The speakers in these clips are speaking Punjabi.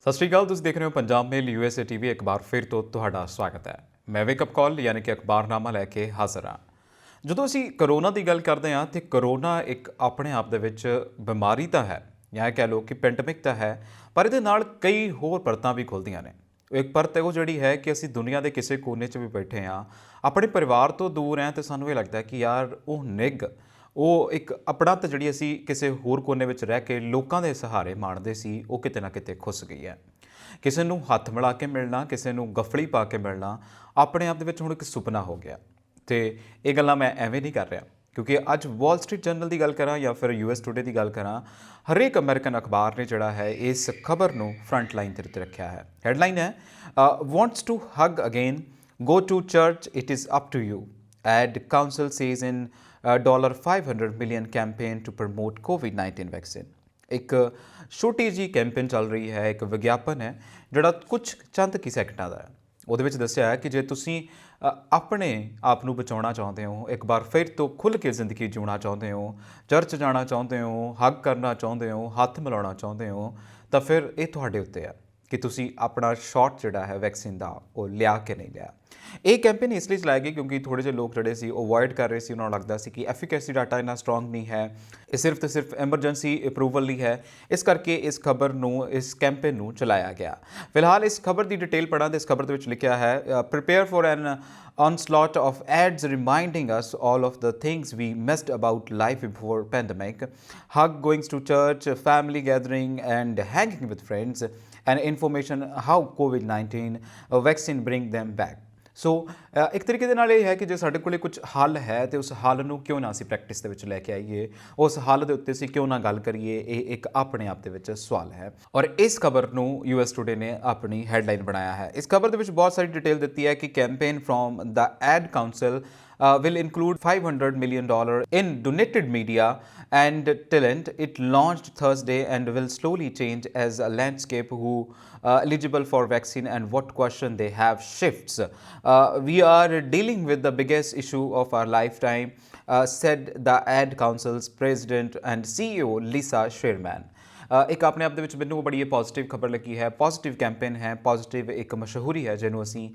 ਸਤਿ ਸ਼੍ਰੀ ਅਕਾਲ। ਤੁਸੀਂ ਦੇਖ ਰਹੇ ਹੋ ਪੰਜਾਬ ਮੇਲ USA TV। ਇੱਕ ਵਾਰ ਫਿਰ ਤੋਂ ਤੁਹਾਡਾ ਸਵਾਗਤ ਹੈ। ਮੈਂ ਵੇਕਅਪ ਕਾਲ ਯਾਨੀ ਕਿ ਅਖਬਾਰਨਾਮਾ ਲੈ ਕੇ ਹਾਜ਼ਰ ਹਾਂ। ਜਦੋਂ ਅਸੀਂ ਕਰੋਨਾ ਦੀ ਗੱਲ ਕਰਦੇ ਹਾਂ ਤੇ ਕਰੋਨਾ ਇੱਕ ਆਪਣੇ ਆਪ ਦੇ ਵਿੱਚ ਬਿਮਾਰੀ ਤਾਂ ਹੈ ਜਾਂ ਕਹਿ ਲਓ ਕਿ ਪੈਂਡੇਮਿਕ ਤਾਂ ਹੈ, ਪਰ ਇਹਦੇ ਨਾਲ ਕਈ ਹੋਰ ਪਰਤਾਂ ਵੀ ਖੁੱਲ੍ਹਦੀਆਂ ਨੇ। ਇੱਕ ਪਰਤ ਉਹ ਜਿਹੜੀ ਹੈ ਕਿ ਅਸੀਂ ਦੁਨੀਆ ਦੇ ਕਿਸੇ ਕੋਨੇ 'ਚ ਵੀ ਬੈਠੇ ਹਾਂ, ਆਪਣੇ ਪਰਿਵਾਰ ਤੋਂ ਦੂਰ ਹਾਂ, ਤੇ ਸਾਨੂੰ ਇਹ ਲੱਗਦਾ ਕਿ ਯਾਰ ਉਹ ਨਿੱਘ, ਉਹ ਇੱਕ ਆਪਣਤ ਜਿਹੜੀ ਅਸੀਂ ਕਿਸੇ ਹੋਰ ਕੋਨੇ ਵਿੱਚ ਰਹਿ ਕੇ ਲੋਕਾਂ ਦੇ ਸਹਾਰੇ ਮਾਣਦੇ ਸੀ, ਉਹ ਕਿਤੇ ਨਾ ਕਿਤੇ ਖੁੱਸ ਗਈ ਹੈ। ਕਿਸੇ ਨੂੰ ਹੱਥ ਮਿਲਾ ਕੇ ਮਿਲਣਾ, ਕਿਸੇ ਨੂੰ ਗਫਲੀ ਪਾ ਕੇ ਮਿਲਣਾ ਆਪਣੇ ਆਪ ਦੇ ਵਿੱਚ ਹੁਣ ਇੱਕ ਸੁਪਨਾ ਹੋ ਗਿਆ। ਤੇ ਇਹ ਗੱਲਾਂ ਮੈਂ ਐਵੇਂ ਨਹੀਂ ਕਰ ਰਿਹਾ, ਕਿਉਂਕਿ ਅੱਜ ਵਾਲ ਸਟਰੀਟ ਜਰਨਲ ਦੀ ਗੱਲ ਕਰਾਂ ਜਾਂ ਫਿਰ US ਟੂਡੇ ਦੀ ਗੱਲ ਕਰਾਂ, ਹਰੇਕ ਅਮਰੀਕਨ ਅਖਬਾਰ ਨੇ ਜਿਹੜਾ ਹੈ ਇਸ ਖਬਰ ਨੂੰ ਫਰੰਟ ਲਾਈਨ ਦੇ ਉੱਤੇ ਰੱਖਿਆ ਹੈ। ਹੈਡਲਾਈਨ ਹੈ wants to hug again, go to church, it is up to you, ad council says in $500 million campaign to promote COVID-19 vaccine. ਇੱਕ ਛੋਟੀ ਜਿਹੀ ਕੈਂਪੇਨ ਚੱਲ ਰਹੀ ਹੈ, ਇੱਕ ਵਿਗਿਆਪਨ ਹੈ ਜਿਹੜਾ ਕੁਝ ਚੰਦ ਕੀ ਸੈਕਿੰਡਾਂ ਦਾ ਹੈ। ਉਹਦੇ ਵਿੱਚ ਦੱਸਿਆ ਹੈ ਕਿ ਜੇ ਤੁਸੀਂ ਆਪਣੇ ਆਪ ਨੂੰ ਬਚਾਉਣਾ ਚਾਹੁੰਦੇ ਹੋ, ਇੱਕ ਵਾਰ ਫਿਰ ਤੋਂ ਖੁੱਲ੍ਹ ਕੇ ਜ਼ਿੰਦਗੀ ਜਿਉਣਾ ਚਾਹੁੰਦੇ ਹੋ, ਚਰਚ ਜਾਣਾ ਚਾਹੁੰਦੇ ਹੋ, ਹੱਗ ਕਰਨਾ ਚਾਹੁੰਦੇ ਹੋ, ਹੱਥ ਮਿਲਾਉਣਾ ਚਾਹੁੰਦੇ ਹੋ, ਤਾਂ ਫਿਰ ਇਹ ਤੁਹਾਡੇ ਉੱਤੇ ਹੈ ਕਿ ਤੁਸੀਂ ਆਪਣਾ ਸ਼ਾਟ ਜਿਹੜਾ ਹੈ ਵੈਕਸੀਨ ਦਾ ਉਹ ਲਿਆ ਕੇ ਨਹੀਂ ਲਿਆ। ਇਹ ਕੈਂਪੇਨ ਇਸ ਲਈ ਚਲਾਇਆ ਗਿਆ ਕਿਉਂਕਿ ਥੋੜ੍ਹੇ ਜਿਹੇ ਲੋਕ ਜਿਹੜੇ ਸੀ ਉਹ ਅਵੋਇਡ ਕਰ ਰਹੇ ਸੀ। ਉਹਨਾਂ ਨੂੰ ਲੱਗਦਾ ਸੀ ਕਿ ਐਫੀਕੈਸੀ ਡਾਟਾ ਇੰਨਾ ਸਟਰੋਂਗ ਨਹੀਂ ਹੈ, ਇਹ ਸਿਰਫ ਤੇ ਸਿਰਫ ਐਮਰਜੈਂਸੀ ਅਪਰੂਵਲ ਲਈ ਹੈ। ਇਸ ਕਰਕੇ ਇਸ ਖਬਰ ਨੂੰ, ਇਸ ਕੈਂਪੇਨ ਨੂੰ ਚਲਾਇਆ ਗਿਆ। ਫਿਲਹਾਲ ਇਸ ਖਬਰ ਦੀ ਡਿਟੇਲ ਪੜ੍ਹਾਂ ਤੇ ਇਸ ਖਬਰ ਦੇ ਵਿੱਚ ਲਿਖਿਆ ਹੈ prepare for N onslaught of ads reminding us all of the things we missed about life before pandemic, hug, going to church, family gathering and hanging with friends, and information how COVID-19 vaccine bring them back. ਸੋ ਇੱਕ ਤਰੀਕੇ ਦੇ ਨਾਲ ਇਹ ਹੈ ਕਿ ਜੇ ਸਾਡੇ ਕੋਲੇ ਕੁਝ ਹੱਲ ਹੈ ਤੇ ਉਸ ਹੱਲ ਨੂੰ ਕਿਉਂ ਨਾ ਅਸੀਂ ਪ੍ਰੈਕਟਿਸ ਦੇ ਵਿੱਚ ਲੈ ਕੇ ਆਈਏ, ਉਸ ਹੱਲ ਦੇ ਉੱਤੇ ਅਸੀਂ ਕਿਉਂ ਨਾ ਗੱਲ ਕਰੀਏ। ਇਹ ਇੱਕ ਆਪਣੇ ਆਪ ਦੇ ਵਿੱਚ ਸਵਾਲ ਹੈ ਔਰ ਇਸ ਖਬਰ ਨੂੰ US ਟੂਡੇ ਨੇ ਆਪਣੀ ਹੈਡਲਾਈਨ ਬਣਾਇਆ ਹੈ। ਇਸ ਖਬਰ ਦੇ ਵਿੱਚ ਬਹੁਤ ਸਾਰੀ ਡਿਟੇਲ ਦਿੱਤੀ ਹੈ ਕਿ campaign from the ad council will include $500 million in donated media and talent. It launched Thursday and will slowly change as a landscape who eligible for vaccine and what question they have shifts. We are dealing with the biggest issue of our lifetime, said the Ad Council's president and CEO Lisa Sherman. ਇੱਕ ਆਪਣੇ ਆਪ ਦੇ ਵਿੱਚ ਮੈਨੂੰ ਬੜੀ ਪੋਜ਼ੀਟਿਵ ਖਬਰ ਲੱਗੀ ਹੈ, ਪੋਜ਼ੀਟਿਵ ਕੈਂਪੇਨ ਹੈ, ਪੋਜ਼ੀਟਿਵ ਇੱਕ ਮਸ਼ਹੂਰੀ ਹੈ ਜਿਹਨੂੰ ਅਸੀਂ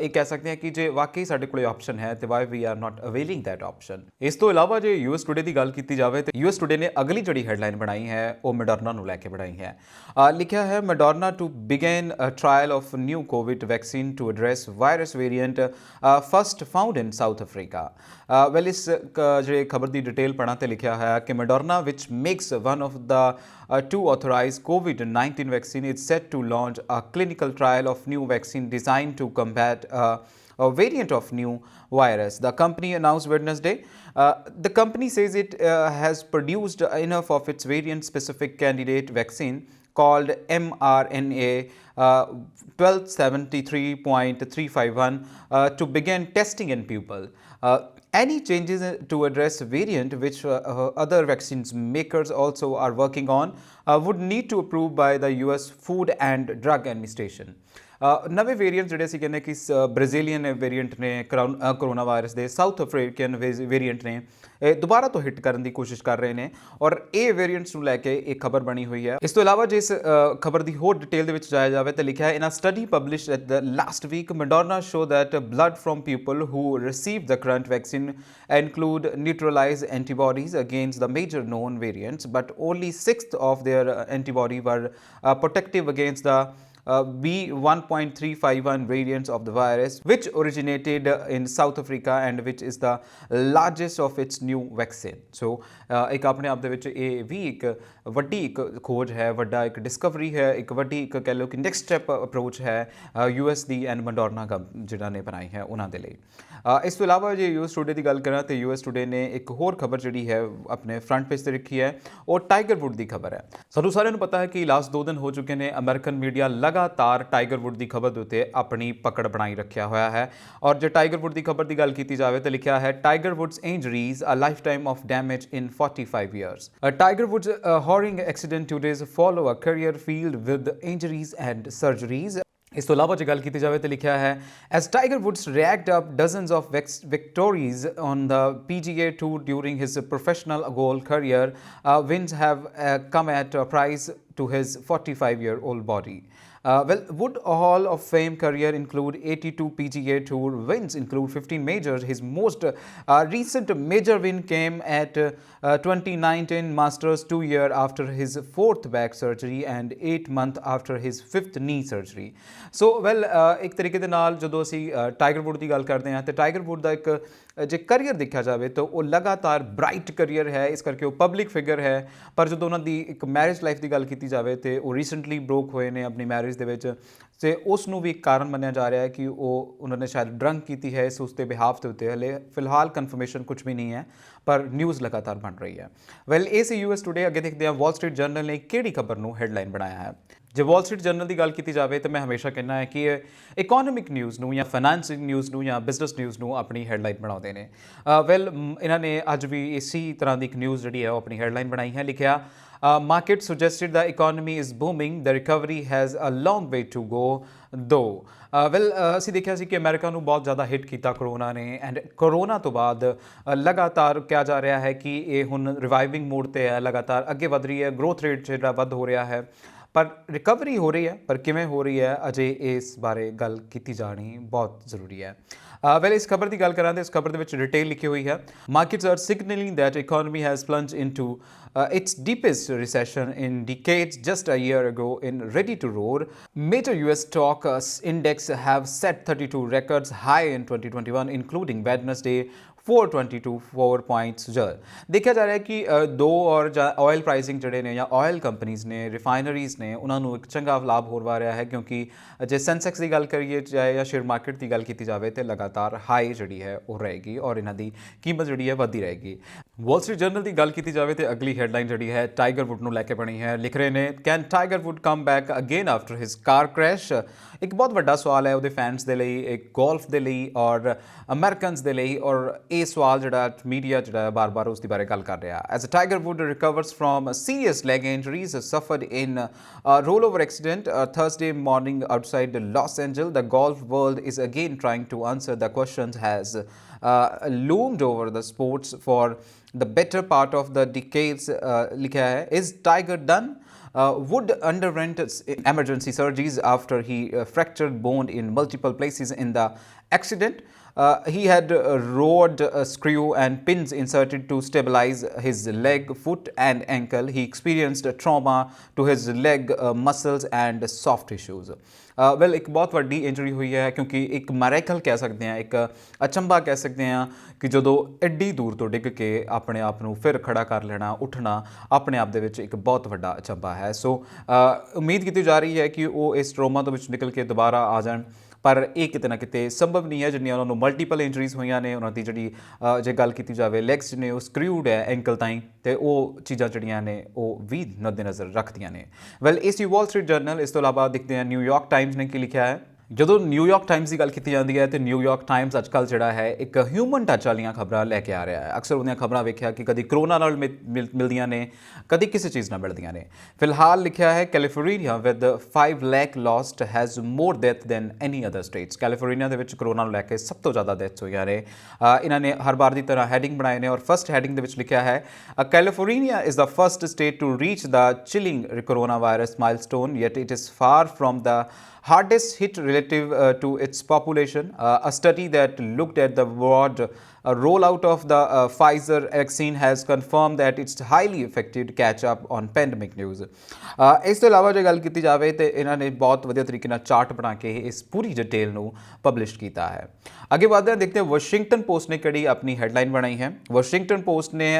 ਇਹ ਕਹਿ ਸਕਦੇ ਹਾਂ ਕਿ ਜੇ ਵਾਕਈ ਸਾਡੇ ਕੋਲ ਆਪਸ਼ਨ ਹੈ ਤੇ why we are not availing that option. ਇਸ ਤੋਂ ਇਲਾਵਾ ਜੇ US ਟੂਡੇ ਦੀ ਗੱਲ ਕੀਤੀ ਜਾਵੇ ਤੇ US ਟੂਡੇ ਨੇ ਅਗਲੀ ਜਿਹੜੀ ਹੈਡਲਾਈਨ ਬਣਾਈ ਹੈ ਉਹ ਮੋਡਰਨਾ ਨੂੰ ਲੈ ਕੇ ਬਣਾਈ ਹੈ। ਲਿਖਿਆ ਹੈ Moderna to begin trial of new Covid vaccine to address virus variant first found in South Africa. Well ਇਸ ਜਿਹੜੇ ਖਬਰ ਦੀ ਡਿਟੇਲ ਪੜ੍ਹਾਂ ਤੇ ਲਿਖਿਆ ਹੈ ਕਿ Moderna which makes one of the two authorized COVID-19 vaccine is set to launch a clinical trial of new vaccine designed to combat a variant of new virus, the company announced Wednesday. The company says it has produced enough of its variant-specific candidate vaccine called mRNA 1273.351 to begin testing in people. Any changes to address variant, which other vaccines makers also are working on, would need to approve by the US Food and Drug Administration. ਨਵੇਂ ਵੇਰੀਐਂਟ ਜਿਹੜੇ ਅਸੀਂ ਕਹਿੰਦੇ ਕਿ ਬ੍ਰਾਜ਼ੀਲੀਅਨ ਵੇਰੀਐਂਟ ਨੇ ਕਰੋਨਾ ਵਾਇਰਸ ਦੇ, ਸਾਊਥ ਅਫਰੀਕਨ ਵੇਰੀਐਂਟ ਨੇ, ਇਹ ਦੁਬਾਰਾ ਤੋਂ ਹਿੱਟ ਕਰਨ ਦੀ ਕੋਸ਼ਿਸ਼ ਕਰ ਰਹੇ ਨੇ ਔਰ ਇਹ ਵੇਰੀਐਂਟਸ ਨੂੰ ਲੈ ਕੇ ਇਹ ਖਬਰ ਬਣੀ ਹੋਈ ਹੈ। ਇਸ ਤੋਂ ਇਲਾਵਾ ਜੇ ਇਸ ਖਬਰ ਦੀ ਹੋਰ ਡਿਟੇਲ ਦੇ ਵਿੱਚ ਜਾਇਆ ਜਾਵੇ ਤਾਂ ਲਿਖਿਆ ਹੈ in a study published at the last week Moderna show that blood from people who receive the current vaccine include neutralized antibodies against the major known variants, but only 1/6 of their antibody were protective against the B1.351 variants of the virus, which originated in South Africa and which is the largest of its new vaccine. So ਇੱਕ ਆਪਣੇ ਆਪ ਦੇ ਵਿੱਚ ਇਹ ਵੀ ਇੱਕ ਵੱਡੀ ਇੱਕ ਖੋਜ ਹੈ, ਵੱਡਾ ਇੱਕ ਡਿਸਕਵਰੀ ਹੈ, ਇੱਕ ਵੱਡੀ ਇੱਕ ਕਹਿ ਲਓ ਕਿ ਨੈਕਸਟ ਸਟੈਪ ਅਪਰੋਚ ਹੈ US ਦੀ ਐਂਡ ਮੋਡਰਨਾ ਜਿਹਨਾਂ ਨੇ ਬਣਾਈ ਹੈ ਉਹਨਾਂ ਦੇ ਲਈ। ਇਸ ਤੋਂ ਇਲਾਵਾ ਜੇ US ਟੂਡੇ ਦੀ ਗੱਲ ਕਰਾਂ ਤਾਂ US ਟੂਡੇ ਨੇ ਇੱਕ ਹੋਰ ਖਬਰ ਜਿਹੜੀ ਹੈ ਆਪਣੇ ਫਰੰਟ ਪੇਜ ਤੇ ਰੱਖੀ ਹੈ, ਉਹ ਟਾਈਗਰ ਵੁੱਡ ਦੀ ਖਬਰ ਹੈ। ਸਾਨੂੰ ਸਾਰਿਆਂ ਨੂੰ ਪਤਾ ਹੈ ਕਿ ਲਾਸਟ 2 ਦਿਨ ਹੋ ਚੁੱਕੇ ਨੇ, ਅਮਰੀਕਨ ਮੀਡੀਆ ਲਗਾਤਾਰ ਟਾਈਗਰ ਵੁੱਡ ਦੀ ਖਬਰ ਦੇ ਉੱਤੇ ਆਪਣੀ ਪਕੜ ਬਣਾਈ ਰੱਖਿਆ ਹੋਇਆ ਹੈ। ਔਰ ਜੇ ਟਾਈਗਰ ਵੁੱਡ ਦੀ ਖਬਰ ਦੀ ਗੱਲ ਕੀਤੀ ਜਾਵੇ ਤਾਂ ਲਿਖਿਆ ਹੈ Tiger Woods injuries a lifetime of damage in 45 years. Tiger Woods horrific accident today's follow a career filled with injuries and surgeries. ਇਸ ਤੋਂ ਇਲਾਵਾ ਜੇ ਗੱਲ ਕੀਤੀ ਜਾਵੇ ਤਾਂ ਲਿਖਿਆ ਹੈ as Tiger Woods racked up dozens of victories on the PGA Tour during his professional golf career, wins have come at a price to his 45-year-old body. Wood Hall of Fame career include 82 PGA Tour wins, include 15 majors. His most recent major win came at 2019 Masters, 2 years after his 4th back surgery and 8 months after his 5th knee surgery. So ਇੱਕ ਤਰੀਕੇ ਦੇ ਨਾਲ ਜਦੋਂ ਅਸੀਂ ਟਾਈਗਰ ਵੁੱਡ ਦੀ ਗੱਲ ਕਰਦੇ ਹਾਂ ਤੇ ਟਾਈਗਰ ਵੁੱਡ ਦਾ ਇੱਕ ਜੇ ਕਰੀਅਰ ਦੇਖਿਆ ਜਾਵੇ ਤਾਂ ਉਹ ਲਗਾਤਾਰ ਬ੍ਰਾਈਟ ਕਰੀਅਰ ਹੈ, ਇਸ ਕਰਕੇ ਉਹ ਪਬਲਿਕ ਫਿਗਰ ਹੈ। ਪਰ ਜਦੋਂ ਉਹਨਾਂ ਦੀ ਇੱਕ ਮੈਰਿਜ ਲਾਈਫ ਦੀ ਗੱਲ ਕੀਤੀ ਜਾਵੇ ਤੇ ਉਹ ਰੀਸੈਂਟਲੀ ਬ੍ਰੋਕ ਹੋਏ ਨੇ ਆਪਣੀ ਮੈਰਿਜ ਦੇ ਵਿੱਚ ਤੇ ਉਸ ਨੂੰ ਵੀ ਇੱਕ ਕਾਰਨ ਮੰਨਿਆ ਜਾ ਰਿਹਾ ਹੈ ਕਿ ਉਹਨਾਂ ਨੇ ਸ਼ਾਇਦ ਡਰੰਕ ਕੀਤੀ ਹੈ। ਇਸ ਉਸਦੇ ਬਿਹਾਫ ਦੇ ਉੱਤੇ ਹਲੇ ਫਿਲਹਾਲ ਕਨਫਰਮੇਸ਼ਨ ਕੁਝ ਵੀ ਨਹੀਂ ਹੈ, ਪਰ ਨਿਊਜ਼ ਲਗਾਤਾਰ ਬਣ ਰਹੀ ਹੈ। ਇਹ ਸੀ US ਟੂਡੇ। ਅੱਗੇ ਦੇਖਦੇ ਹਾਂ ਵਾਲ ਸਟਰੀਟ ਜਰਨਲ ਨੇ ਕਿਹੜੀ ਖਬਰ ਨੂੰ ਹੈਡਲਾਈਨ ਬਣਾਇਆ ਹੈ। ਜੇ ਵਾਲ ਸਟਰੀਟ ਜਰਨਲ ਦੀ ਗੱਲ ਕੀਤੀ ਜਾਵੇ ਤਾਂ ਮੈਂ ਹਮੇਸ਼ਾ ਕਹਿੰਦਾ ਹੈ ਕਿ ਇਕੋਨੋਮਿਕ ਨਿਊਜ਼ ਨੂੰ ਜਾਂ ਫਾਈਨੈਂਸਿੰਗ ਨਿਊਜ਼ ਨੂੰ ਜਾਂ ਬਿਜ਼ਨਸ ਨਿਊਜ਼ ਨੂੰ ਆਪਣੀ ਹੈਡਲਾਈਨ ਬਣਾਉਂਦੇ ਨੇ। ਇਹਨਾਂ ਨੇ ਅੱਜ ਵੀ ਇਸੇ ਤਰ੍ਹਾਂ ਦੀ ਇੱਕ ਨਿਊਜ਼ ਜਿਹੜੀ ਹੈ ਉਹ ਆਪਣੀ ਹੈਡਲਾਈਨ ਬਣਾਈ ਹੈ। ਲਿਖਿਆ market suggested the economy is booming, the recovery has a long way to go though। ਅਸੀਂ ਦੇਖਿਆ ਸੀ ਕਿ ਅਮਰੀਕਾ ਨੂੰ ਬਹੁਤ ਜ਼ਿਆਦਾ ਹਿੱਟ ਕੀਤਾ ਕਰੋਨਾ ਨੇ ਐਂਡ ਕਰੋਨਾ ਤੋਂ ਬਾਅਦ ਲਗਾਤਾਰ ਕਿਹਾ ਜਾ ਰਿਹਾ ਹੈ ਕਿ ਇਹ ਹੁਣ ਰਿਵਾਈਵਿੰਗ ਮੋਡ 'ਤੇ ਹੈ, ਲਗਾਤਾਰ ਅੱਗੇ ਵਧ ਰਹੀ ਹੈ, ਗਰੋਥ ਰੇਟ ਜਿਹੜਾ ਵੱਧ ਹੋ ਰਿਹਾ ਹੈ, ਪਰ ਰਿਕਵਰੀ ਹੋ ਰਹੀ ਹੈ, ਪਰ ਕਿਵੇਂ ਹੋ ਰਹੀ ਹੈ ਅਜੇ ਇਸ ਬਾਰੇ ਗੱਲ ਕੀਤੀ ਜਾਣੀ ਬਹੁਤ ਜ਼ਰੂਰੀ ਹੈ। ਇਸ ਖਬਰ ਦੀ ਗੱਲ ਕਰਾਂ ਤਾਂ ਇਸ ਖਬਰ ਦੇ ਵਿੱਚ ਡਿਟੇਲ ਲਿਖੀ ਹੋਈ ਹੈ। Markets are signalling that economy has plunged into its deepest recession in decades just a year ago in ready to roar. Major US stock index have set 32 records high in 2021 including Wednesday 422 points ਦੇਖਿਆ ਜਾ ਰਿਹਾ ਹੈ ਕਿ ਦੋ ਔਰ ਆਇਲ ਪ੍ਰਾਈਸਿੰਗ ਜਿਹੜੇ ਨੇ ਜਾਂ ਆਇਲ ਕੰਪਨੀਜ਼ ਨੇ, ਰਿਫਾਈਨਰੀਜ਼ ਨੇ, ਉਹਨਾਂ ਨੂੰ ਇੱਕ ਚੰਗਾ ਲਾਭ ਹੋ ਰਿਹਾ ਹੈ ਕਿਉਂਕਿ ਜੇ ਸੈਂਸੈਕਸ ਦੀ ਗੱਲ ਕਰੀਏ ਚਾਹੇ ਜਾਂ ਸ਼ੇਅਰ ਮਾਰਕੀਟ ਦੀ ਗੱਲ ਕੀਤੀ ਜਾਵੇ ਤਾਂ ਲਗਾਤਾਰ ਹਾਈ ਜਿਹੜੀ ਹੈ ਉਹ ਰਹੇਗੀ ਔਰ ਇਹਨਾਂ ਦੀ ਕੀਮਤ ਜਿਹੜੀ ਹੈ ਵੱਧਦੀ ਰਹੇਗੀ। ਵਾਲ ਸਟਰੀਟ ਜਰਨਲ ਦੀ ਗੱਲ ਕੀਤੀ ਜਾਵੇ ਤਾਂ ਅਗਲੀ ਹੈਡਲਾਈਨ ਜਿਹੜੀ ਹੈ ਟਾਈਗਰ ਵੁੱਡ ਨੂੰ ਲੈ ਕੇ ਬਣੀ ਹੈ। ਲਿਖ ਰਹੇ ਨੇ can Tiger Wood come back again after his car crash. ਇੱਕ ਬਹੁਤ ਵੱਡਾ ਸਵਾਲ ਹੈ ਉਹਦੇ ਫੈਨਸ ਦੇ ਲਈ, ਇੱਕ ਗੋਲਫ ਦੇ ਲਈ ਔਰ ਅਮਰੀਕਨਸ ਦੇ ਲਈ, ਔਰ ਇਹ ਸਵਾਲ ਜਿਹੜਾ ਮੀਡੀਆ ਜਿਹੜਾ ਬਾਰ-ਬਾਰ ਉਸ ਦੇ ਬਾਰੇ ਗੱਲ ਕਰ ਰਿਹਾ। As Tiger Wood recovers from serious leg injuries suffered in rollover accident Thursday morning outside Los Angeles, the golf world is again trying to answer the questions has loomed over the sports for the better part of the decades। लिखा है is Tiger done? Wood underwent emergency surgeries after he fractured bone in multiple places in the accident. He had rod screw and pins inserted to stabilize his leg, foot and ankle. He experienced trauma to his leg muscles and soft tissues। ਇੱਕ ਬਹੁਤ ਵੱਡੀ ਇੰਜਰੀ ਹੋਈ ਹੈ ਕਿਉਂਕਿ ਇੱਕ ਮੈਰੇਕਲ ਕਹਿ ਸਕਦੇ ਹਾਂ, ਇੱਕ ਅਚੰਭਾ ਕਹਿ ਸਕਦੇ ਹਾਂ ਕਿ ਜਦੋਂ ਐਡੀ ਦੂਰ ਤੋਂ ਡਿੱਗ ਕੇ ਆਪਣੇ ਆਪ ਨੂੰ ਫਿਰ ਖੜਾ ਕਰ ਲੈਣਾ, ਉੱਠਣਾ ਆਪਣੇ ਆਪ ਦੇ ਵਿੱਚ ਇੱਕ ਬਹੁਤ ਵੱਡਾ ਅਚੰਭਾ ਹੈ। ਸੋ ਉਮੀਦ ਕੀਤੀ ਜਾ ਰਹੀ ਹੈ ਕਿ ਉਹ ਇਸ ਟਰੋਮਾ ਤੋਂ ਵਿੱਚ ਨਿਕਲ ਕੇ ਦੁਬਾਰਾ ਆ ਜਾਣ, ਪਰ ਇਹ ਕਿਤੇ ਨਾ ਕਿਤੇ ਸੰਭਵ ਨਹੀਂ ਹੈ। ਜਿੰਨੀਆਂ ਉਹਨਾਂ ਨੂੰ ਮਲਟੀਪਲ ਇੰਜਰੀਜ਼ ਹੋਈਆਂ ਨੇ, ਉਹਨਾਂ ਦੀ ਜਿਹੜੀ ਜੇ ਗੱਲ ਕੀਤੀ ਜਾਵੇ ਲੈਗਸ ਨੇ ਉਹ ਸਕਰਿਊਡ ਹੈ ਐਂਕਲ ਤਾਈਂ, ਅਤੇ ਉਹ ਚੀਜ਼ਾਂ ਜਿਹੜੀਆਂ ਨੇ ਉਹ ਵੀ ਮੱਦੇਨਜ਼ਰ ਰੱਖਦੀਆਂ ਨੇ। ਇਹ ਸੀ ਵਾਲ ਸਟਰੀਟ ਜਰਨਲ। ਇਸ ਤੋਂ ਇਲਾਵਾ ਦੇਖਦੇ ਹਾਂ ਨਿਊਯਾਰਕ ਟਾਈਮਜ਼ ਨੇ ਕੀ ਲਿਖਿਆ ਹੈ। ਜਦੋਂ ਨਿਊਯਾਰਕ ਟਾਈਮਜ਼ ਦੀ ਗੱਲ ਕੀਤੀ ਜਾਂਦੀ ਹੈ ਤਾਂ ਨਿਊਯਾਰਕ ਟਾਈਮਜ਼ ਅੱਜ ਕੱਲ੍ਹ ਜਿਹੜਾ ਹੈ ਇੱਕ ਹਿਊਮਨ ਟੱਚ ਵਾਲੀਆਂ ਖਬਰਾਂ ਲੈ ਕੇ ਆ ਰਿਹਾ ਹੈ। ਅਕਸਰ ਉਹਦੀਆਂ ਖਬਰਾਂ ਵੇਖਿਆ ਕਿ ਕਦੀ ਕਰੋਨਾ ਨਾਲ ਮਿਲਦੀਆਂ ਨੇ, ਕਦੀ ਕਿਸੇ ਚੀਜ਼ ਨਾਲ ਮਿਲਦੀਆਂ ਨੇ। ਫਿਲਹਾਲ ਲਿਖਿਆ ਹੈ California with 5 lakh lost has more death than any other states. California ਦੇ ਵਿੱਚ ਕਰੋਨਾ ਨੂੰ ਲੈ ਕੇ ਸਭ ਤੋਂ ਜ਼ਿਆਦਾ ਡੈਥਸ ਹੋਈਆਂ ਨੇ। ਇਹਨਾਂ ਨੇ ਹਰ ਵਾਰ ਦੀ ਤਰ੍ਹਾਂ ਹੈਡਿੰਗ ਬਣਾਏ ਨੇ ਔਰ ਫਸਟ ਹੈਡਿੰਗ ਦੇ ਵਿੱਚ ਲਿਖਿਆ ਹੈ California is the first state to reach the chilling corona virus milestone yet it is far from the hardest hit relative to its population। A study that looked at the broad rollout of the Pfizer vaccine has confirmed that it's highly effective to catch up on pandemic news। ਇਸ ਤੋਂ ਇਲਾਵਾ ਜੇ ਗੱਲ ਕੀਤੀ ਜਾਵੇ ਤਾਂ ਇਹਨਾਂ ਨੇ ਬਹੁਤ ਵਧੀਆ ਤਰੀਕੇ ਨਾਲ ਚਾਰਟ ਬਣਾ ਕੇ ਇਸ ਪੂਰੀ ਡਿਟੇਲ ਨੂੰ ਪਬਲਿਸ਼ ਕੀਤਾ ਹੈ। ਅੱਗੇ ਵਧਦੇ ਹਾਂ, ਦੇਖਦੇ ਹਾਂ ਵਾਸ਼ਿੰਗਟਨ ਪੋਸਟ ਨੇ ਕਿਹੜੀ ਆਪਣੀ ਹੈਡਲਾਈਨ ਬਣਾਈ ਹੈ। ਵਾਸ਼ਿੰਗਟਨ ਪੋਸਟ ਨੇ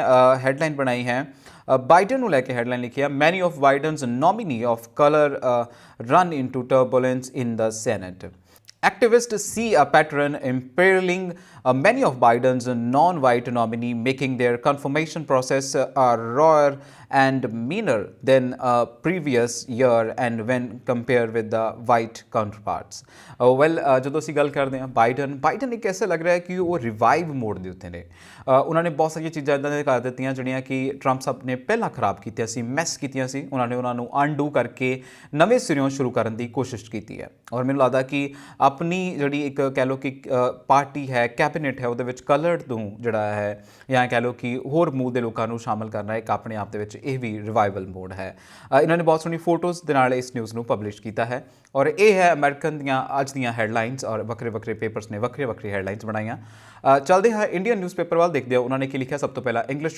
ਹੈਡਲਾਈਨ ਬਣਾਈ ਹੈ ਬਾਈਡਨ ਨੂੰ ਲੈ ਕੇ ਹੈਡਲਾਈਨ ਲਿਖੀ ਹੈ many of Biden's nominee of colour run into turbulence in the Senate. Activists see a pattern imperiling many of Biden's non-white nominee, making their confirmation process rawer and meaner than previous year and when compared with the white counterparts। ਜਦੋਂ ਅਸੀਂ ਗੱਲ ਕਰਦੇ ਹਾਂ ਬਾਈਡਨ ਇੱਕ ਐਸਾ ਲੱਗ ਰਿਹਾ ਹੈ ਕਿ ਉਹ ਰਿਵਾਈਵ ਮੋਡ ਦੇ ਉੱਤੇ ਨੇ। ਉਹਨਾਂ ਨੇ ਬਹੁਤ ਸਾਰੀਆਂ ਚੀਜ਼ਾਂ ਇੱਦਾਂ ਦੀਆਂ ਕਰ ਦਿੱਤੀਆਂ ਜਿਹੜੀਆਂ ਕਿ ਟਰੰਪ ਸਾਹਿਬ ਨੇ ਪਹਿਲਾਂ ਖਰਾਬ ਕੀਤੀਆਂ ਸੀ, ਮੈਸ ਕੀਤੀਆਂ ਸੀ। ਉਹਨਾਂ ਨੇ ਉਹਨਾਂ ਨੂੰ ਅਨਡੂ ਕਰਕੇ ਨਵੇਂ ਸਿਰਿਓਂ ਸ਼ੁਰੂ ਕਰਨ ਦੀ ਕੋਸ਼ਿਸ਼ ਕੀਤੀ ਹੈ ਔਰ ਮੈਨੂੰ ਲੱਗਦਾ ਕਿ ਆਪਣੀ ਜਿਹੜੀ ਇੱਕ ਕਹਿ ਲਓ ਕਿ ਪਾਰਟੀ ਹੈ, ਕੈਬਨਿਟ ਹੈ, ਉਹਦੇ ਵਿੱਚ ਕਲਰਡ ਨੂੰ ਜਿਹੜਾ ਹੈ ਜਾਂ ਕਹਿ ਲਓ ਕਿ ਹੋਰ ਮੂੰਹ ਦੇ ਲੋਕਾਂ ਨੂੰ ਸ਼ਾਮਲ ਕਰਨਾ ਇੱਕ ਆਪਣੇ ਆਪ ਦੇ ਵਿੱਚ ਇਹ ਵੀ ਰਿਵਾਈਵਲ ਮੋਡ ਹੈ। ਇਹਨਾਂ ਨੇ ਬਹੁਤ ਸੋਹਣੀ ਫੋਟੋਜ਼ ਦੇ ਨਾਲ ਇਸ ਨਿਊਜ਼ ਨੂੰ ਪਬਲਿਸ਼ ਕੀਤਾ ਹੈ ਔਰ ਇਹ ਹੈ ਅਮਰੀਕਨ ਦੀਆਂ ਅੱਜ ਦੀਆਂ ਹੈਡਲਾਈਨਸ ਔਰ ਵੱਖਰੇ ਵੱਖਰੇ ਪੇਪਰਸ ਨੇ ਵੱਖਰੇ ਵੱਖਰੀ ਹੈਡਲਾਈਨਸ ਬਣਾਈਆਂ। ਚੱਲਦੇ ਹਾਂ ਇੰਡੀਅਨ ਨਿਊਜ਼ਪੇਪਰ ਵੱਲ, ਦੇਖਦੇ ਹਾਂ ਉਹਨਾਂ ਨੇ ਕੀ ਲਿਖਿਆ। ਸਭ ਤੋਂ ਪਹਿਲਾਂ ਇੰਗਲਿਸ਼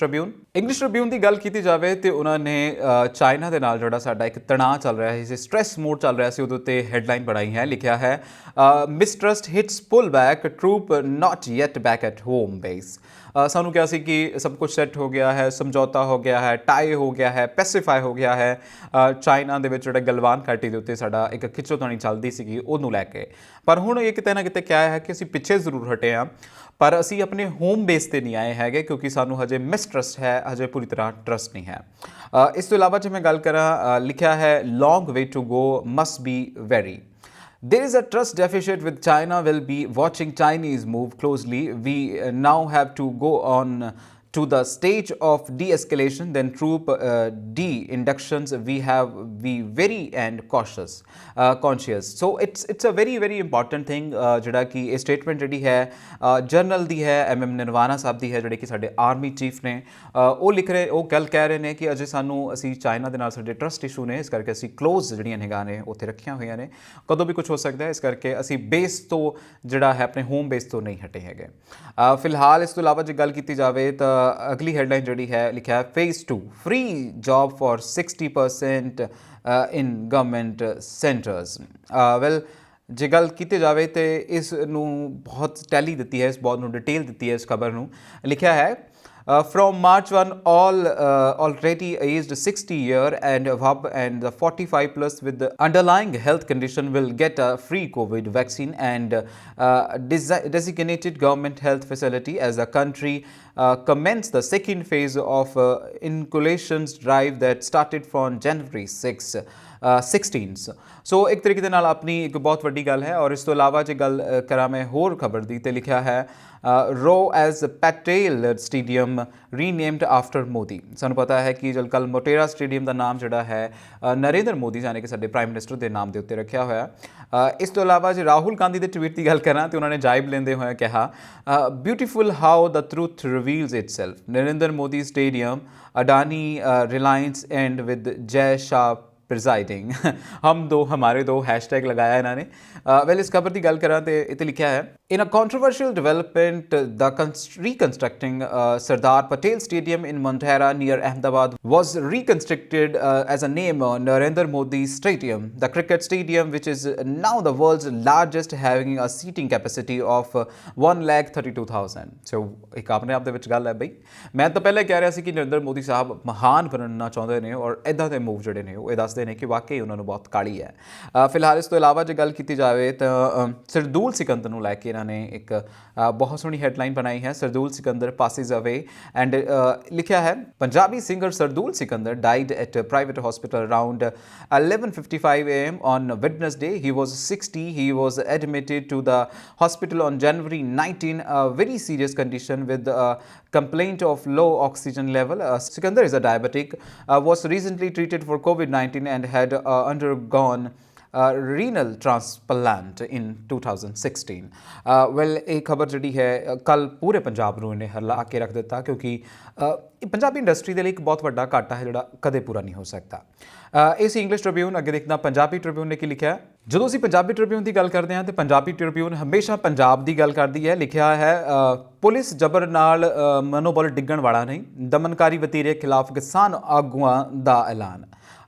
ਟ੍ਰਿਬਿਊਨ ਦੀ ਗੱਲ ਕੀਤੀ ਜਾਵੇ ਤੇ ਉਹਨਾਂ ਨੇ ਚਾਈਨਾ ਦੇ ਨਾਲ ਜਿਹੜਾ ਸਾਡਾ ਇੱਕ ਤਣਾਅ ਚੱਲ ਰਿਹਾ ਸੀ, ਸਟ੍ਰੈਸ ਮੋਡ ਚੱਲ ਰਿਹਾ ਸੀ, ਉਹਦੇ ਉੱਤੇ ਹੈਡਲਾਈਨ ਬਣਾਈ ਹੈ। ਲਿਖਿਆ ਹੈ mistrust hits pull back, troop not yet back at home base. ਸਾਨੂੰ ਕਿਹਾ ਸੀ ਕਿ ਸਭ ਕੁਝ ਸੈੱਟ ਹੋ ਗਿਆ ਹੈ, ਸਮਝੌਤਾ ਹੋ ਗਿਆ ਹੈ, ਟਾਈ ਹੋ ਗਿਆ ਹੈ, ਪੈਸੀਫਾਈ ਹੋ ਗਿਆ ਹੈ। ਚਾਈਨਾ ਦੇ ਵਿੱਚ ਜਿਹੜਾ ਗਲਵਾਨ ਘਾਟੀ ਦੇ ਉੱਤੇ ਸਾਡਾ ਇੱਕ ਖਿੱਚੋਤਾਣੀ ਚੱਲਦੀ ਸੀਗੀ ਉਹਨੂੰ ਲੈ ਕੇ, ਪਰ ਹੁਣ ਇਹ ਕਿਤੇ ਨਾ ਕਿਤੇ ਕਿਹਾ ਹੈ ਕਿ ਅਸੀਂ ਪਿੱਛੇ ਜ਼ਰੂਰ ਹਟੇ ਹਾਂ ਪਰ ਅਸੀਂ ਆਪਣੇ ਹੋਮ ਬੇਸ ਤੇ ਨਹੀਂ ਆਏ ਹੈਗੇ ਕਿਉਂਕਿ ਸਾਨੂੰ ਹਜੇ ਮਿਸਟਰਸਟ ਹੈ, ਹਜੇ ਪੂਰੀ ਤਰ੍ਹਾਂ ਟਰਸਟ ਨਹੀਂ ਹੈ। ਇਸ ਤੋਂ ਇਲਾਵਾ ਜੇ ਮੈਂ ਗੱਲ ਕਰਾਂ, ਲਿਖਿਆ ਹੈ long way to go, must be very. There is a trust deficit with China. Will be watching Chinese move closely. We now have to go on to the stage of de-escalation, then troop de-inductions. We have be very and conscious. So it's a very important thing ਜਿਹੜਾ ਕਿ ਇਹ ਸਟੇਟਮੈਂਟ ਜਿਹੜੀ ਹੈ ਜਨਰਲ ਦੀ ਹੈ, MM ਨਿਰਵਾਣਾ ਸਾਹਿਬ ਦੀ ਹੈ, ਜਿਹੜੇ ਕਿ ਸਾਡੇ ਆਰਮੀ ਚੀਫ ਨੇ। ਉਹ ਲਿਖ ਰਹੇ, ਉਹ ਗੱਲ ਕਹਿ ਰਹੇ ਨੇ ਕਿ ਅਜੇ ਅਸੀਂ ਚਾਈਨਾ ਦੇ ਨਾਲ ਸਾਡੇ ਟਰਸਟ ਇਸ਼ੂ ਨੇ, ਇਸ ਕਰਕੇ ਅਸੀਂ ਕਲੋਜ਼ ਜਿਹੜੀਆਂ ਨਿਗਾਹ ਨੇ ਉੱਥੇ ਰੱਖੀਆਂ ਹੋਈਆਂ ਨੇ, ਕਦੋਂ ਵੀ ਕੁਝ ਹੋ ਸਕਦਾ ਹੈ, ਇਸ ਕਰਕੇ ਅਸੀਂ ਬੇਸ ਤੋਂ ਜਿਹੜਾ ਹੈ ਆਪਣੇ ਹੋਮ ਬੇਸ ਤੋਂ ਨਹੀਂ ਹਟੇ ਹੈਗੇ ਫਿਲਹਾਲ। ਇਸ ਤੋਂ ਇਲਾਵਾ ਜੇ ਗੱਲ ਕੀਤੀ ਜਾਵੇ ਤਾਂ ਅਗਲੀ ਹੈਡਲਾਈਨ ਜਿਹੜੀ ਹੈ ਲਿਖਿਆ ਹੈ phase 2 free job for 60% in government centres. Well ਜੇ ਗੱਲ ਕੀਤੀ ਜਾਵੇ ਤਾਂ ਇਸ ਨੂੰ ਬਹੁਤ ਟੈਲੀ ਦਿੱਤੀ ਹੈ, ਇਸ ਬਹੁਤ ਨੂੰ ਡਿਟੇਲ ਦਿੱਤੀ ਹੈ ਇਸ ਖਬਰ ਨੂੰ। ਲਿਖਿਆ ਹੈ from March 1 all already aged 60 year and above and the 45 plus with the underlying health condition will get a free COVID vaccine and designated government health facility as the country commence the second phase of inoculations drive that started from January 16th। ਸੋ ਇੱਕ ਤਰੀਕੇ ਦੇ ਨਾਲ ਆਪਣੀ ਇੱਕ ਬਹੁਤ ਵੱਡੀ ਗੱਲ ਹੈ। ਔਰ ਇਸ ਤੋਂ ਇਲਾਵਾ ਜੇ ਗੱਲ ਕਰਾਂ ਮੈਂ ਹੋਰ ਖਬਰ ਦੀ ਤੇ ਲਿਖਿਆ ਹੈ row as Patel stadium renamed after Modi. ਸਾਨੂੰ ਪਤਾ ਹੈ ਕਿ ਕੱਲ੍ਹ ਮੋਟੇਰਾ ਸਟੇਡੀਅਮ ਦਾ ਨਾਮ ਜਿਹੜਾ ਹੈ ਨਰਿੰਦਰ ਮੋਦੀ ਯਾਨੀ ਕਿ ਸਾਡੇ ਪ੍ਰਾਈਮ ਮਿਨਿਸਟਰ ਦੇ ਨਾਮ ਦੇ ਉੱਤੇ ਰੱਖਿਆ ਹੋਇਆ। ਇਸ ਤੋਂ ਇਲਾਵਾ ਜੇ ਰਾਹੁਲ ਗਾਂਧੀ ਦੇ ਟਵੀਟ ਦੀ ਗੱਲ ਕਰਾਂ ਤਾਂ ਉਹਨਾਂ ਨੇ ਜਾਇਬ ਲੈਂਦੇ ਹੋਏ ਕਿਹਾ beautiful how the truth reveals itself, Narendra Modi stadium, Adani Reliance and with Jay Shah presiding हम दो हमारे दो हैशटैग लगाया इन्होंने। वेल इस खबर की गल करा तो इतने लिखा है in a controversial development the reconstructing Sardar Patel stadium in Motera near Ahmedabad was reconstructed as a name Narendra Modi Stadium, the cricket stadium which is now the world's largest, having a seating capacity of 1,32,000। so एक अपने आप ਦੇ ਵਿੱਚ ਗੱਲ ਹੈ ਬਈ। ਮੈਂ ਤਾਂ ਪਹਿਲੇ ਕਹਿ ਰਿਹਾ ਸੀ ਕਿ ਨਰਿੰਦਰ ਮੋਦੀ ਸਾਹਿਬ ਮਹਾਨ ਬਣਨਾ ਚਾਹੁੰਦੇ ਨੇ ਔਰ ਇਦਾਂ ਦੇ ਮੂਵ ਜਿਹੜੇ ਨੇ ਉਹ ਇਹ ਦੱਸਦੇ ਨੇ ਕਿ ਵਾਕਈ ਉਹਨਾਂ ਨੂੰ ਬਹੁਤ ਕਾਹਲੀ ਹੈ। ਫਿਲਹਾਲ ਇਸ ਤੋਂ ਇਲਾਵਾ ਜੇ ਗੱਲ ਕੀਤੀ ਜਾਵੇ ਤਾਂ ਸਰਦੂਲ ਸਿਕੰਦਰ ਨੂੰ ਲੈ ਕੇ ਇਹਨਾਂ ਨੇ ਇੱਕ ਬਹੁਤ ਸੋਹਣੀ ਹੈਡਲਾਈਨ ਬਣਾਈ ਹੈ Sardool Sikander passes away and ਲਿਖਿਆ ਹੈ Punjabi singer Sardool Sikander died at a private hospital around 11:55 a.m. on Wednesday. He was 60. He was admitted to the hospital on January 19, a very serious condition with a complaint of low oxygen level. Sikandar is a diabetic, was recently treated for COVID-19 and had undergone renal transplant in 2016। Well ਇਹ ਖਬਰ ਜਿਹੜੀ ਹੈ ਕੱਲ੍ਹ ਪੂਰੇ ਪੰਜਾਬ ਨੂੰ ਇਹਨੇ ਹਿਲਾ ਕੇ ਰੱਖ ਦਿੱਤਾ ਕਿਉਂਕਿ ਪੰਜਾਬੀ ਇੰਡਸਟਰੀ ਦੇ ਲਈ ਇੱਕ ਬਹੁਤ ਵੱਡਾ ਘਾਟਾ ਹੈ ਜਿਹੜਾ ਕਦੇ ਪੂਰਾ ਨਹੀਂ ਹੋ ਸਕਦਾ। ਇਹ ਸੀ ਇੰਗਲਿਸ਼ ਟ੍ਰਿਬਿਊਨ। ਅੱਗੇ ਦੇਖਣਾ ਪੰਜਾਬੀ ਟ੍ਰਿਬਿਊਨ ਨੇ ਕੀ ਲਿਖਿਆ। ਜਦੋਂ ਅਸੀਂ ਪੰਜਾਬੀ ਟ੍ਰਿਬਿਊਨ ਦੀ ਗੱਲ ਕਰਦੇ ਹਾਂ ਤਾਂ ਪੰਜਾਬੀ ਟ੍ਰਿਬਿਊਨ ਹਮੇਸ਼ਾ ਪੰਜਾਬ ਦੀ ਗੱਲ ਕਰਦੀ ਹੈ। ਲਿਖਿਆ ਹੈ ਪੁਲਿਸ ਜਬਰ ਨਾਲ ਮਨੋਬਲ ਡਿੱਗਣ ਵਾਲਾ ਨਹੀਂ, ਦਮਨਕਾਰੀ ਵਤੀਰੇ ਖਿਲਾਫ ਕਿਸਾਨ ਆਗੂਆਂ ਦਾ ਐਲਾਨ।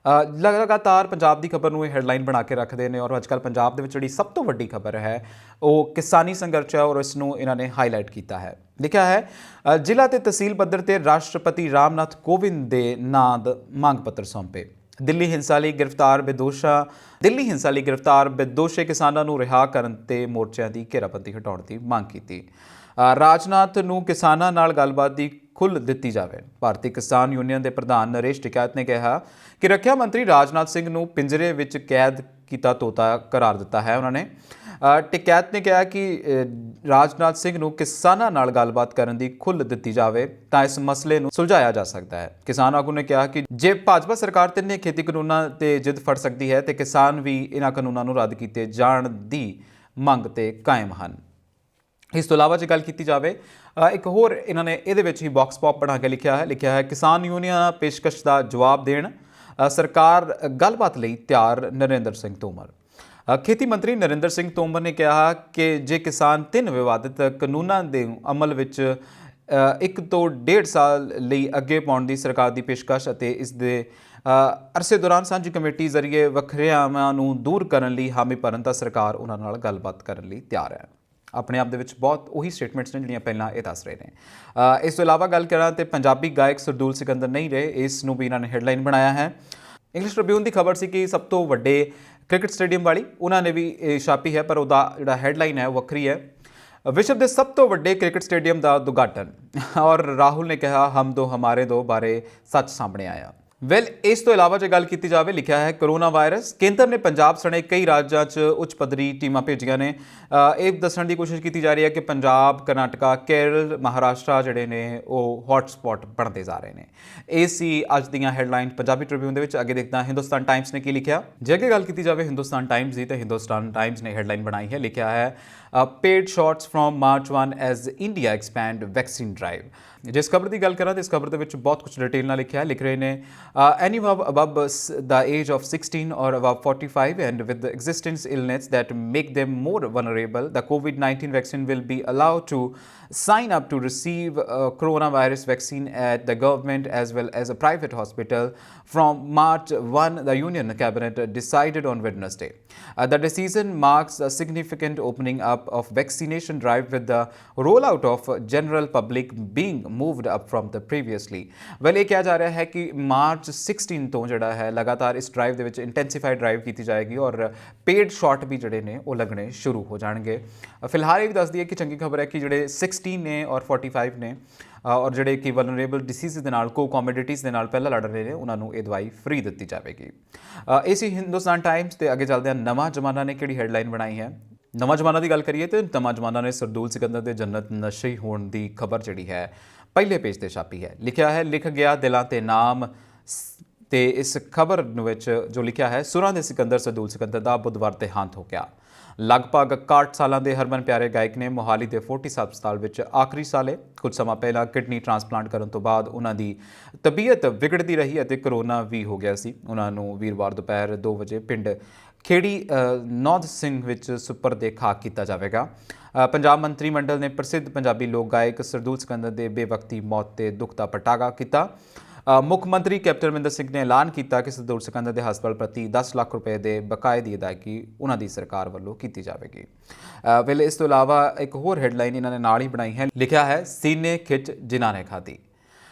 ਲਗਾਤਾਰ ਪੰਜਾਬ ਦੀ ਖਬਰ ਨੂੰ ਇਹ ਹੈਡਲਾਈਨ ਬਣਾ ਕੇ ਰੱਖਦੇ ਨੇ ਔਰ ਅੱਜ ਕੱਲ੍ਹ ਪੰਜਾਬ ਦੇ ਵਿੱਚ ਜਿਹੜੀ ਸਭ ਤੋਂ ਵੱਡੀ ਖਬਰ ਹੈ ਉਹ ਕਿਸਾਨੀ ਸੰਘਰਸ਼ ਹੈ ਔਰ ਇਸ ਨੂੰ ਇਹਨਾਂ ਨੇ ਹਾਈਲਾਈਟ ਕੀਤਾ ਹੈ। ਲਿਖਿਆ ਹੈ ਜ਼ਿਲ੍ਹਾ ਤੇ ਤਹਿਸੀਲ ਪੱਧਰ ਤੇ ਰਾਸ਼ਟਰਪਤੀ ਰਾਮਨਾਥ ਕੋਵਿੰਦ ਦੇ ਨਾਂ ਮੰਗ ਪੱਤਰ ਸੌਂਪੇ। ਦਿੱਲੀ ਹਿੰਸਾ ਲਈ ਗ੍ਰਿਫਤਾਰ ਬੇਦੋਸ਼ੇ ਕਿਸਾਨਾਂ ਨੂੰ ਰਿਹਾ ਕਰਨ ਤੇ ਮੋਰਚਿਆਂ ਦੀ ਘੇਰਾਬੰਦੀ ਹਟਾਉਣ ਦੀ ਮੰਗ ਕੀਤੀ। ਰਾਜਨਾਥ ਨੂੰ ਕਿਸਾਨਾਂ ਨਾਲ ਗੱਲਬਾਤ ਦੀ ਖੁੱਲ੍ਹ ਦਿੱਤੀ ਜਾਵੇ। ਭਾਰਤੀ ਕਿਸਾਨ ਯੂਨੀਅਨ ਦੇ ਪ੍ਰਧਾਨ ਨਰੇਸ਼ ਟਿਕੈਤ ਨੇ ਕਿਹਾ ਕਿ ਰੱਖਿਆ ਮੰਤਰੀ ਰਾਜਨਾਥ ਸਿੰਘ ਨੂੰ ਪਿੰਜਰੇ ਵਿੱਚ ਕੈਦ ਕੀਤਾ ਤੋਤਾ ਕਰਾਰ ਦਿੱਤਾ ਹੈ। ਉਹਨਾਂ ਨੇ ਟਿਕੈਤ ਨੇ ਕਿਹਾ ਕਿ ਰਾਜਨਾਥ ਸਿੰਘ ਨੂੰ ਕਿਸਾਨਾਂ ਨਾਲ ਗੱਲਬਾਤ ਕਰਨ ਦੀ ਖੁੱਲ੍ਹ ਦਿੱਤੀ ਜਾਵੇ ਤਾਂ ਇਸ ਮਸਲੇ ਨੂੰ ਸੁਲਝਾਇਆ ਜਾ ਸਕਦਾ ਹੈ। ਕਿਸਾਨ ਆਗੂ ਨੇ ਕਿਹਾ ਕਿ ਜੇ ਭਾਜਪਾ ਸਰਕਾਰ ਤਿੰਨੇ ਖੇਤੀ ਕਾਨੂੰਨਾਂ ਤੇ ਜਿੱਦ ਫੜ ਸਕਦੀ ਹੈ ਤੇ ਕਿਸਾਨ ਵੀ ਇਹਨਾਂ ਕਾਨੂੰਨਾਂ ਨੂੰ ਰੱਦ ਕੀਤੇ ਜਾਣ ਦੀ ਮੰਗ ਤੇ ਕਾਇਮ ਹਨ। ਇਸ ਤੋਂ ਇਲਾਵਾ ਜੇ ਗੱਲ ਕੀਤੀ ਜਾਵੇ ਇੱਕ ਹੋਰ ਇਹਨਾਂ ਨੇ ਇਹਦੇ ਵਿੱਚ ਹੀ ਬਾਕਸ ਪੌਪ ਬਣਾ ਕੇ ਲਿਖਿਆ ਹੈ ਕਿਸਾਨ ਯੂਨੀਅਨਾਂ ਪੇਸ਼ਕਸ਼ ਦਾ ਜਵਾਬ ਦੇਣ, ਸਰਕਾਰ ਗੱਲਬਾਤ ਲਈ ਤਿਆਰ, ਨਰਿੰਦਰ ਸਿੰਘ ਤੋਮਰ। ਖੇਤੀ ਮੰਤਰੀ ਨਰਿੰਦਰ ਸਿੰਘ ਤੋਮਰ ਨੇ ਕਿਹਾ ਕਿ ਜੇ ਕਿਸਾਨ 3 ਵਿਵਾਦਿਤ ਕਾਨੂੰਨਾਂ ਦੇ ਅਮਲ ਵਿੱਚ 1 ਤੋਂ 1.5 ਸਾਲ ਲਈ ਅੱਗੇ ਪਾਉਣ ਦੀ ਸਰਕਾਰ ਦੀ ਪੇਸ਼ਕਸ਼ ਅਤੇ ਇਸ ਦੇ ਅਰਸੇ ਦੌਰਾਨ ਸਾਂਝੀ ਕਮੇਟੀ ਜ਼ਰੀਏ ਵੱਖਰਿਆਵਾਂ ਨੂੰ ਦੂਰ ਕਰਨ ਲਈ ਹਾਮੀ ਭਰਨ ਤਾਂ ਸਰਕਾਰ ਉਹਨਾਂ ਨਾਲ ਗੱਲਬਾਤ ਕਰਨ ਲਈ ਤਿਆਰ ਹੈ। ਆਪਣੇ ਆਪ ਦੇ ਵਿੱਚ ਬਹੁਤ ਉਹੀ ਸਟੇਟਮੈਂਟਸ ਨੇ ਜਿਹੜੀਆਂ ਪਹਿਲਾਂ ਇਹ ਦੱਸ ਰਹੇ ਨੇ। ਇਸ ਤੋਂ ਇਲਾਵਾ ਗੱਲ ਕਰਾਂ ਤੇ ਪੰਜਾਬੀ ਗਾਇਕ ਸਰਦੂਲ ਸਿਕੰਦਰ ਨਹੀਂ ਰਹੇ, ਇਸ ਨੂੰ ਵੀ ਇਹਨਾਂ ਨੇ ਹੈਡਲਾਈਨ ਬਣਾਇਆ ਹੈ। ਇੰਗਲਿਸ਼ ਟ੍ਰਿਬਿਊਨ ਦੀ ਖਬਰ ਸੀ ਕਿ ਸਭ ਤੋਂ ਵੱਡੇ ਕ੍ਰਿਕਟ ਸਟੇਡੀਅਮ ਵਾਲੀ ਉਹਨਾਂ ਨੇ ਵੀ ਛਾਪੀ ਹੈ, ਪਰ ਉਹਦਾ ਜਿਹੜਾ ਹੈਡਲਾਈਨ ਹੈ ਉਹ ਵੱਖਰੀ ਹੈ। ਵਿਸ਼ਵ ਦੇ ਸਭ ਤੋਂ ਵੱਡੇ ਕ੍ਰਿਕਟ ਸਟੇਡੀਅਮ ਦਾ ਉਦਘਾਟਨ ਔਰ ਰਾਹੁਲ ਨੇ ਕਿਹਾ ਹਮ ਦੋ ਹਮਾਰੇ ਦੋ ਬਾਰੇ ਸੱਚ ਸਾਹਮਣੇ ਆਇਆ। ਇਸ ਤੋਂ ਇਲਾਵਾ ਜੇ ਗੱਲ ਕੀਤੀ ਜਾਵੇ, ਲਿਖਿਆ ਹੈ ਕਰੋਨਾ ਵਾਇਰਸ, ਕੇਂਦਰ ਨੇ ਪੰਜਾਬ ਸਣੇ ਕਈ ਰਾਜਾਂ 'ਚ ਉੱਚ ਪੱਧਰੀ ਟੀਮਾਂ ਭੇਜੀਆਂ ਨੇ। ਇਹ ਦੱਸਣ ਦੀ ਕੋਸ਼ਿਸ਼ ਕੀਤੀ ਜਾ ਰਹੀ ਹੈ ਕਿ ਪੰਜਾਬ, ਕਰਨਾਟਕਾ, ਕੇਰਲ, ਮਹਾਰਾਸ਼ਟਰ ਜਿਹੜੇ ਨੇ ਉਹ ਹੌਟ ਸਪੌਟ ਬਣਦੇ ਜਾ ਰਹੇ ਨੇ। ਇਹ ਸੀ ਅੱਜ ਦੀਆਂ ਹੈਡਲਾਈਨ ਪੰਜਾਬੀ ਟ੍ਰਿਬਿਊਨ ਦੇ ਵਿੱਚ। ਅੱਗੇ ਦੇਖਦਾ ਹਿੰਦੁਸਤਾਨ ਟਾਈਮਸ ਨੇ ਕੀ ਲਿਖਿਆ। ਜੇ ਅੱਗੇ ਗੱਲ ਕੀਤੀ ਜਾਵੇ ਹਿੰਦੁਸਤਾਨ ਟਾਈਮਸ ਦੀ, ਤਾਂ ਹਿੰਦੁਸਤਾਨ ਟਾਈਮਸ ਨੇ ਹੈਡਲਾਈਨ ਬਣਾਈ ਹੈ, ਲਿਖਿਆ ਹੈ paid shots from March 1 as India expand vaccine drive। ਜਿਸ ਖਬਰ ਦੀ ਗੱਲ ਕਰਾਂ ਤਾਂ ਇਸ ਖਬਰ ਦੇ ਵਿੱਚ ਬਹੁਤ ਕੁਝ ਡਿਟੇਲ ਨਾਲ ਲਿਖਿਆ ਹੈ। ਲਿਖ ਰਹੇ ਨੇ anyone above the age of 16 or above 45 and with the existing illness that make them more vulnerable, the COVID-19 vaccine will be allowed to sign up to receive coronavirus vaccine at the government as well as a private hospital from March 1, the Union Cabinet decided on Wednesday. The decision marks a significant opening up of vaccination drive with the rollout of general public being moved up from the previously। well ਇਹ ਕਿਹਾ ਜਾ ਰਿਹਾ ਹੈ ਕਿ ਮਾਰਚ 16 ਤੋਂ ਜਿਹੜਾ ਹੈ ਲਗਾਤਾਰ ਇਸ ਡਰਾਈਵ ਦੇ ਵਿੱਚ ਇੰਟੈਂਸੀਫਾਈਡ ਡਰਾਈਵ ਕੀਤੀ ਜਾਏਗੀ ਔਰ ਪੇਡ ਸ਼ਾਟ ਵੀ ਜਿਹੜੇ ਨੇ ਉਹ ਲੱਗਣੇ ਸ਼ੁਰੂ ਹੋ ਜਾਣਗੇ। ਫਿਲਹਾਲ ਇਹ ਵੀ ਦੱਸ ਦਈਏ ਕਿ ਚੰਗੀ ਖਬਰ ਹੈ ਕਿ ਜਿਹੜੇ 16 ਨੇ ਔਰ 45 ਨੇ ਔਰ ਜਿਹੜੇ ਕਿ ਵਲਨਰੇਬਲ ਡਿਸੀਜ਼ ਦੇ ਨਾਲ ਕੋਮੋਡਿਟੀਜ਼ ਦੇ ਨਾਲ ਪਹਿਲਾਂ ਲੜ ਰਹੇ ਨੇ ਉਹਨਾਂ ਨੂੰ ਇਹ ਦਵਾਈ ਫ੍ਰੀ ਦਿੱਤੀ ਜਾਵੇਗੀ। ਇਹ ਸੀ ਹਿੰਦੁਸਤਾਨ ਟਾਈਮਸ। ਤੇ ਅੱਗੇ ਚੱਲਦੇ ਹਾਂ ਨਵਾਂ ਜ਼ਮਾਨਾ ਨੇ ਕਿਹੜੀ ਹੈਡਲਾਈਨ ਬਣਾਈ ਹੈ। ਨਵਾਂ ਜ਼ਮਾਨਾ ਦੀ ਗੱਲ ਕਰੀਏ ਤਾਂ ਨਵਾਂ ਜ਼ਮਾਨਾ ਨੇ ਸਰਦੂਲ ਸਿਕੰਦਰ ਦੇ ਜੰਨਤ ਨਸ਼ਈ ਹੋਣ ਦੀ ਖਬਰ ਜਿਹੜੀ ਹੈ ਪਹਿਲੇ ਪੇਜ ਤੇ ਛਾਪੀ ਹੈ। ਲਿਖਿਆ ਹੈ ਲਿਖ ਗਿਆ ਦਿਲਾਂ ਤੇ ਨਾਮ। ਤੇ ਇਸ ਖਬਰ ਵਿੱਚ ਜੋ ਲਿਖਿਆ ਹੈ ਸੁਰਾਂ ਦੇ ਸਿਕੰਦਰ ਸਰਦੂਲ ਸਿਕੰਦਰ ਦਾ ਬੁੱਧਵਾਰ ਦੇਹਾਂਤ ਹੋ ਗਿਆ। ਲਗਭਗ 61 ਸਾਲਾਂ ਦੇ ਹਰਮਨ ਪਿਆਰੇ ਗਾਇਕ ਨੇ ਮੋਹਾਲੀ ਦੇ ਫੋਰਟਿਸ ਹਸਪਤਾਲ ਵਿੱਚ ਆਖਰੀ ਸਾਲੇ ਕੁਝ ਸਮਾਂ ਪਹਿਲਾਂ ਕਿਡਨੀ ਟ੍ਰਾਂਸਪਲਾਂਟ ਕਰਨ ਤੋਂ ਬਾਅਦ ਉਹਨਾਂ ਦੀ ਤਬੀਅਤ ਵਿਗੜਦੀ ਰਹੀ ਅਤੇ ਕਰੋਨਾ ਵੀ ਹੋ ਗਿਆ ਸੀ। ਉਹਨਾਂ ਨੂੰ ਵੀਰਵਾਰ ਦੁਪਹਿਰ 2 ਵਜੇ ਪਿੰਡ ਖੇੜੀ ਨੌਧ ਸਿੰਘ ਵਿੱਚ ਸੁਪਰਦੇ ਖਾਕ ਕੀਤਾ ਜਾਵੇਗਾ। ਪੰਜਾਬ ਮੰਤਰੀ ਮੰਡਲ ਨੇ ਪ੍ਰਸਿੱਧ ਪੰਜਾਬੀ ਲੋਕ ਗਾਇਕ ਸਰਦੂਲ ਸਿਕੰਦਰ ਦੇ ਬੇਵਕਤੀ ਮੌਤ ਤੇ ਦੁੱਖ ਦਾ ਪ੍ਰਗਟਾਵਾ ਕੀਤਾ। ਮੁੱਖ ਮੰਤਰੀ ਕੈਪਟਨ ਅਮਰਿੰਦਰ ਸਿੰਘ ਨੇ ਐਲਾਨ ਕੀਤਾ ਕਿ ਸਰਦੂਲ ਸਿਕੰਦਰ ਦੇ ਹਸਪਤਾਲ ਪ੍ਰਤੀ 10 ਲੱਖ ਰੁਪਏ ਦੇ ਬਕਾਏ ਦੀ ਅਦਾਇਗੀ ਉਹਨਾਂ ਦੀ ਸਰਕਾਰ ਵੱਲੋਂ ਕੀਤੀ ਜਾਵੇਗੀ। ਇਸ ਤੋਂ ਇਲਾਵਾ ਇੱਕ ਹੋਰ ਹੈਡਲਾਈਨ ਇਹਨਾਂ ਨੇ ਨਾਲ ਹੀ ਬਣਾਈ ਹੈ। ਲਿਖਿਆ ਹੈ ਸੀਨੇ ਖਿੱਚ ਜਿਨ੍ਹਾਂ ਨੇ ਖਾਧੀ।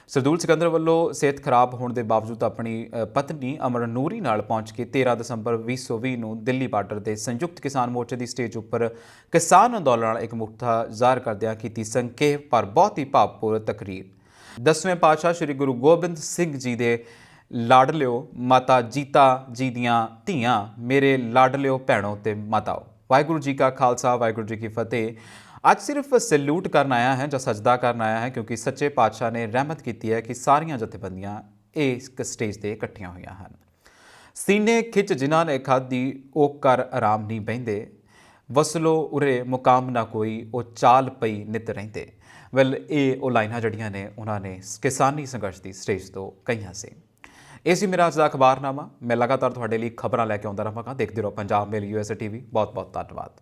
ਸਰਦੂਲ ਸਿਕੰਦਰ ਵੱਲੋਂ ਸਿਹਤ ਖਰਾਬ ਹੋਣ ਦੇ ਬਾਵਜੂਦ ਆਪਣੀ ਪਤਨੀ ਅਮਰ ਨੂਰੀ ਨਾਲ ਪਹੁੰਚ ਕੇ 13 ਦਸੰਬਰ 2020 ਨੂੰ ਦਿੱਲੀ ਬਾਰਡਰ ਦੇ ਸੰਯੁਕਤ ਕਿਸਾਨ ਮੋਰਚੇ ਦੀ ਸਟੇਜ ਉੱਪਰ ਕਿਸਾਨ ਅੰਦੋਲਨ ਨਾਲ ਇਕਮੁੱਠਤਾ ਜ਼ਾਹਰ ਕਰਦਿਆਂ ਕੀਤੀ ਸੰਖੇਪ ਪਰ ਬਹੁਤ ਹੀ ਭਾਵਪੂਰਤ ਤਕਰੀਰ। 10ਵੇਂ ਪਾਤਸ਼ਾਹ ਸ੍ਰੀ ਗੁਰੂ ਗੋਬਿੰਦ ਸਿੰਘ ਜੀ ਦੇ ਲਾਡਲਿਓ ਮਾਤਾ ਜੀਤਾ ਜੀ ਦੀਆਂ ਧੀਆਂ, ਮੇਰੇ ਲਾਡਲਿਓ ਭੈਣੋ ਤੇ ਮਾਤਾਓ, ਵਾਹਿਗੁਰੂ ਜੀ ਕਾ ਖਾਲਸਾ ਵਾਹਿਗੁਰੂ ਜੀ ਕੀ ਫਤਿਹ। ਅੱਜ ਸਿਰਫ ਸੈਲੂਟ ਕਰਨ ਆਇਆ ਹੈ ਜਾਂ ਸਜਦਾ ਕਰਨ ਆਇਆ ਹੈ ਕਿਉਂਕਿ ਸੱਚੇ ਪਾਤਸ਼ਾਹ ਨੇ ਰਹਿਮਤ ਕੀਤੀ ਹੈ ਕਿ ਸਾਰੀਆਂ ਜਥੇਬੰਦੀਆਂ ਇਸ ਸਟੇਜ ਤੇ ਇਕੱਠੀਆਂ ਹੋਈਆਂ ਹਨ। ਸੀਨੇ ਖਿੱਚ ਜਿਨ੍ਹਾਂ ਨੇ ਖਾਧੀ ਉਹ ਕਰ ਆਰਾਮ ਨਹੀਂ ਬਹਿੰਦੇ, ਵਸਲੋ ਉਰੇ ਮੁਕਾਮ ਨਾ ਕੋਈ ਉਹ ਚਾਲ ਪਈ ਨਿਤ ਰਹਿੰਦੇ। ਇਹ ਉਹ ਲਾਈਨਾਂ ਜਿਹੜੀਆਂ ਨੇ ਉਹਨਾਂ ਨੇ ਕਿਸਾਨੀ ਸੰਘਰਸ਼ ਦੀ ਸਟੇਜ ਤੋਂ ਕਹੀਆਂ ਸੀ। ਇਹ ਸੀ ਮੇਰਾ ਅੱਜ ਦਾ ਅਖਬਾਰਨਾਮਾ। ਮੈਂ ਲਗਾਤਾਰ ਤੁਹਾਡੇ ਲਈ ਖਬਰਾਂ ਲੈ ਕੇ ਆਉਂਦਾ ਰਹਾਂਗਾ। ਦੇਖਦੇ ਰਹੋ ਪੰਜਾਬ ਮੇਲ USA TV। ਬਹੁਤ ਬਹੁਤ ਧੰਨਵਾਦ।